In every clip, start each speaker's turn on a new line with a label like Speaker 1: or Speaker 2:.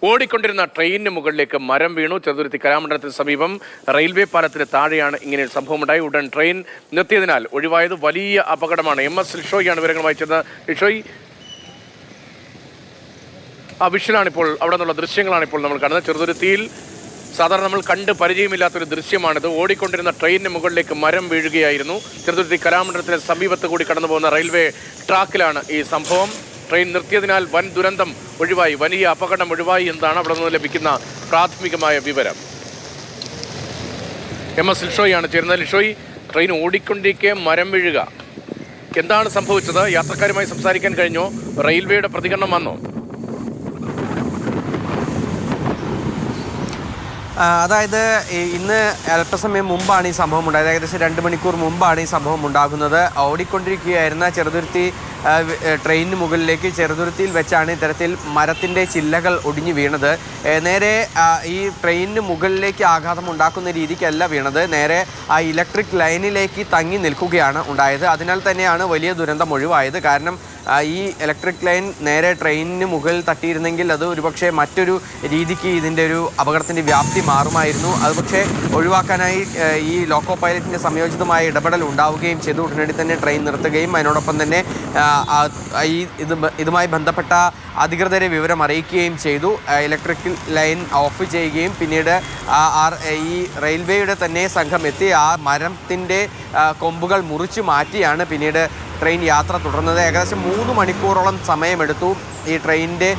Speaker 1: ഓടിക്കൊണ്ടിരുന്ന ട്രെയിനിന് മുകളിലേക്ക് മരം വീണു. ചെറുതുരുത്തി കലാമണ്ഡലത്തിന് സമീപം റെയിൽവേ പാലത്തിന് താഴെയാണ് ഇങ്ങനെ ഒരു സംഭവമുണ്ടായി. ഉടൻ ട്രെയിൻ നിർത്തിയതിനാൽ ഒഴിവായത് വലിയ അപകടമാണ്. MS ലിഷോയാണ് വിവരങ്ങൾ വായിച്ചത്. ലിഷോയ്, ആ വിഷ്വലാണിപ്പോൾ, അവിടെ നിന്നുള്ള ദൃശ്യങ്ങളാണിപ്പോൾ നമ്മൾ കാണുന്നത്. ചെറുതുരുത്തിയിൽ സാധാരണ നമ്മൾ കണ്ട് പരിചയമില്ലാത്തൊരു ദൃശ്യമാണിത്. ഓടിക്കൊണ്ടിരുന്ന ട്രെയിനിന് മുകളിലേക്ക് മരം വീഴുകയായിരുന്നു. ചെറുതുരുത്തി കലാമണ്ഡലത്തിന് സമീപത്ത് കൂടി കടന്നു പോകുന്ന റെയിൽവേ ട്രാക്കിലാണ് ഈ സംഭവം. ട്രെയിൻ നിർത്തിയതിനാൽ വൻ ദുരന്തം ഒഴിവായി, വലിയ അപകടം ഒഴിവായി എന്നതാണ് അവിടെ നിന്ന് ലഭിക്കുന്ന പ്രാഥമികമായ വിവരം. MS ലിഷോയാണ് ചേരുന്നത്. ലിഷോയ്, ട്രെയിൻ ഓടിക്കൊണ്ടിരിക്കെ മരം വീഴുക, എന്താണ് സംഭവിച്ചത്? യാത്രക്കാരുമായി സംസാരിക്കാൻ കഴിഞ്ഞോ? റെയിൽവേയുടെ പ്രതികരണം വന്നോ?
Speaker 2: അതായത് ഇന്ന് അല്പസമയം മുമ്പാണ് ഈ സംഭവം ഉണ്ടായത്. ഏകദേശം 2 മണിക്കൂർ മുമ്പാണ് ഈ സംഭവം ഉണ്ടാകുന്നത്. ഓടിക്കൊണ്ടിരിക്കുകയായിരുന്ന ചെറുതുരുത്തി ട്രെയിനിന് മുകളിലേക്ക് ചെറുതുരുത്തിയിൽ വെച്ചാണ് ഇത്തരത്തിൽ മരത്തിൻ്റെ ചില്ലകൾ ഒടിഞ്ഞു വീണത്. നേരെ ഈ ട്രെയിനിന് മുകളിലേക്ക് ആഘാതം ഉണ്ടാക്കുന്ന രീതിക്കല്ല വീണത്, നേരെ ആ ഇലക്ട്രിക് ലൈനിലേക്ക് തങ്ങി നിൽക്കുകയാണ് ഉണ്ടായത്. അതിനാൽ തന്നെയാണ് വലിയ ദുരന്തം ഒഴിവായത്. കാരണം ഈ ഇലക്ട്രിക് ലൈൻ നേരെ ട്രെയിനിന് മുകളിൽ തട്ടിയിരുന്നെങ്കിൽ അത് ഒരുപക്ഷെ മറ്റൊരു രീതിക്ക് ഇതിൻ്റെ ഒരു അപകടത്തിൻ്റെ വ്യാപ്തി മാറുമായിരുന്നു. അത് പക്ഷേ ഒഴിവാക്കാനായി ഈ ലോക്കോ പൈലറ്റിൻ്റെ സംയോജിതമായ ഇടപെടൽ ഉണ്ടാവുകയും ചെയ്തു. ഉടനടി തന്നെ ട്രെയിൻ നിർത്തുകയും അതിനോടൊപ്പം തന്നെ ഇതുമായി ബന്ധപ്പെട്ട അധികൃതരെ വിവരം അറിയിക്കുകയും ചെയ്തു. ഇലക്ട്രിക് ലൈൻ ഓഫ് ചെയ്യുകയും പിന്നീട് ഈ റെയിൽവേയുടെ തന്നെ സംഘം എത്തി ആ മരത്തിൻ്റെ കൊമ്പുകൾ മുറിച്ചു മാറ്റിയാണ് പിന്നീട് ട്രെയിൻ യാത്ര തുടർന്നത്. ഏകദേശം 3 മണിക്കൂറോളം സമയമെടുത്തു ഈ ട്രെയിനിൻ്റെ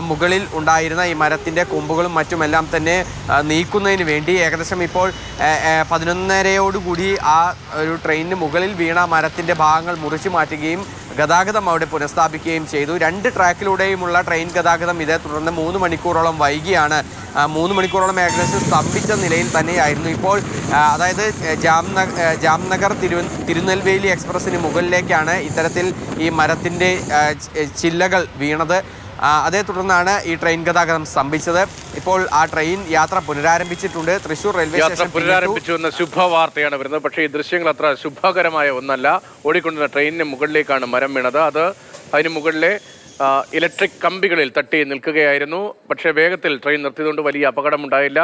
Speaker 2: മുകളിൽ ഉണ്ടായിരുന്ന ഈ മരത്തിൻ്റെ കൊമ്പുകളും മറ്റുമെല്ലാം തന്നെ നീക്കുന്നതിന് വേണ്ടി. ഏകദേശം ഇപ്പോൾ 11:30യോടുകൂടി ആ ഒരു ട്രെയിനിന് മുകളിൽ വീണ മരത്തിൻ്റെ ഭാഗങ്ങൾ മുറിച്ചു മാറ്റുകയും ഗതാഗതം അവിടെ പുനഃസ്ഥാപിക്കുകയും ചെയ്തു. 2 ട്രാക്കിലൂടെയുമുള്ള ട്രെയിൻ ഗതാഗതം ഇതേ തുടർന്ന് 3 മണിക്കൂറോളം വൈകിയാണ്. 3 മണിക്കൂറോളം ഏകദേശം സ്തംഭിച്ച നിലയിൽ തന്നെയായിരുന്നു. ഇപ്പോൾ അതായത് ജാംനഗർ തിരുനെൽവേലി എക്സ്പ്രസ്സിന് മുകളിലേക്കാണ് ഇത്തരത്തിൽ ഈ മരത്തിൻ്റെ ചില്ലകൾ വീണത്. അതേ തുടർന്നാണ് ഈ ട്രെയിൻ ഗതാഗതം സ്തംഭിച്ചത്. ഇപ്പോൾ ആ ട്രെയിൻ യാത്ര പുനരാരംഭിച്ചിട്ടുണ്ട്. തൃശ്ശൂർ റെയിൽവേ സ്റ്റേഷൻ
Speaker 1: പുനരാരംഭിച്ചു എന്ന ശുഭവാർത്തയാണ് വരുന്നത്. പക്ഷേ ഈ ദൃശ്യങ്ങൾ അത്ര ശുഭകരമായ ഒന്നല്ല. ഓടിക്കൊണ്ടിരുന്ന ട്രെയിനിന് മുകളിലേക്കാണ് മരം വീണത്. അതിന് മുകളിലെ ഇലക്ട്രിക് കമ്പികളിൽ തട്ടി നിൽക്കുകയായിരുന്നു. പക്ഷേ വേഗത്തിൽ ട്രെയിൻ നിർത്തിയതുകൊണ്ട് വലിയ അപകടമുണ്ടായില്ല.